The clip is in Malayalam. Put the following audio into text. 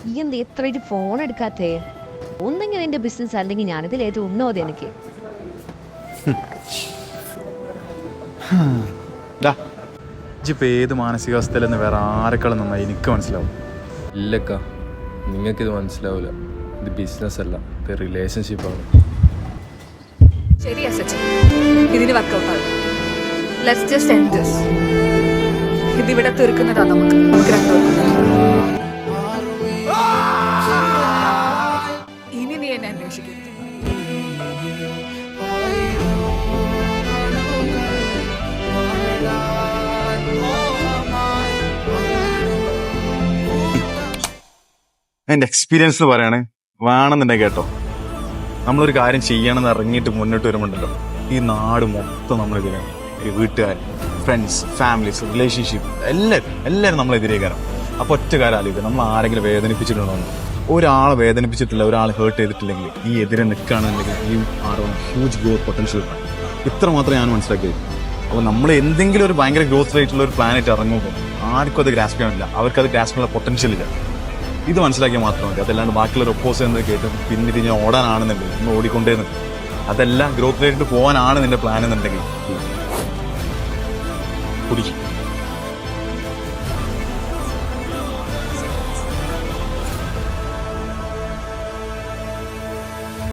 ഈ എന്ത് എത്രയായിട്ട് ഫോൺ എടുക്കാത്തേ? ഒന്നെങ്കിൽ എന്റെ ബിസിനസ് അല്ലെങ്കിൽ ഞാനിതിൽ ഏറ്റവും ഉന്നോതി എനിക്ക്. ഇപ്പൊ ഏത് മാനസികാവസ്ഥയിലെന്ന് വേറെ ആരെക്കാളും നന്നായി എനിക്ക് മനസ്സിലാവും. ഇല്ലക്ക, നിങ്ങൾക്കിത് മനസ്സിലാവില്ല. ഇത് ബിസിനസ് അല്ല, ഇത് റിലേഷൻഷിപ്പാണ്. ശരിയാ സച്ചിൻ, ഇതിന് വർക്കൗട്ട് ആവും. Let's just end this. ഇതിവിടെ തീർക്കുന്നതാ നമുക്ക് രണ്ടുപേർക്കും. ഇനി നീ എന്നെ അന്വേഷിക്കരുത്. എൻ്റെ എക്സ്പീരിയൻസ് പറയാണ്, വേണമെന്നുണ്ടെങ്കിൽ കേട്ടോ, നമ്മളൊരു കാര്യം ചെയ്യണമെന്ന് ഇറങ്ങിയിട്ട് മുന്നോട്ട് വരുമ്പോണ്ടല്ലോ, ഈ നാട് മൊത്തം നമ്മളിതിലാണ്. ഈ വീട്ടുകാർ, ഫ്രണ്ട്സ്, ഫാമിലീസ്, റിലേഷൻഷിപ്പ് എല്ലാവരും നമ്മളെതിരേ കയറാം. അപ്പോൾ ഒറ്റ കാര്യം ആലോചിക്കുക, നമ്മൾ ആരെങ്കിലും വേദനിപ്പിച്ചിട്ടുണ്ടോ? ഒരാളെ വേദനിപ്പിച്ചിട്ടില്ല, ഒരാൾ ഹേർട്ട് ചെയ്തിട്ടില്ലെങ്കിൽ ഈ എതിരെ നിൽക്കുകയാണെന്നുണ്ടെങ്കിൽ ഈ ആരോടും ഹ്യൂജ് ഗ്രോത്ത് പൊട്ടൻഷ്യൽ ഉണ്ട്. ഇത്ര മാത്രമേ ഞാൻ മനസ്സിലാക്കിയത്. അപ്പോൾ നമ്മൾ എന്തെങ്കിലും ഒരു ഭയങ്കര ഗ്രോത്ത് റേറ്റുള്ള ഒരു പ്ലാനറ്റ് ഇറങ്ങുമ്പോൾ ആർക്കും അത് ഗ്രാസ്പ് ചെയ്യാനില്ല, അവർക്കത് ഗ്രാസ്പ് ചെയ്യാനുള്ള പൊട്ടൻഷ്യൽ ഇല്ല. ഇത് മനസ്സിലാക്കിയാൽ മാത്രം മതി. അതല്ലാണ്ട് ബാക്കിയുള്ള ഒപ്പോസ് എന്ന് കേട്ട് പിന്നിട്ട് ഞാൻ ഓടാനാണെന്നുണ്ടെങ്കിൽ ഒന്ന് ഓടിക്കൊണ്ടേ നിൽക്കും. അതെല്ലാം ഗ്രോത്ത് റേറ്റിട്ട് പോകാനാണ് നിന്റെ പ്ലാൻ എന്നുണ്ടെങ്കിൽ കുടിക്കും.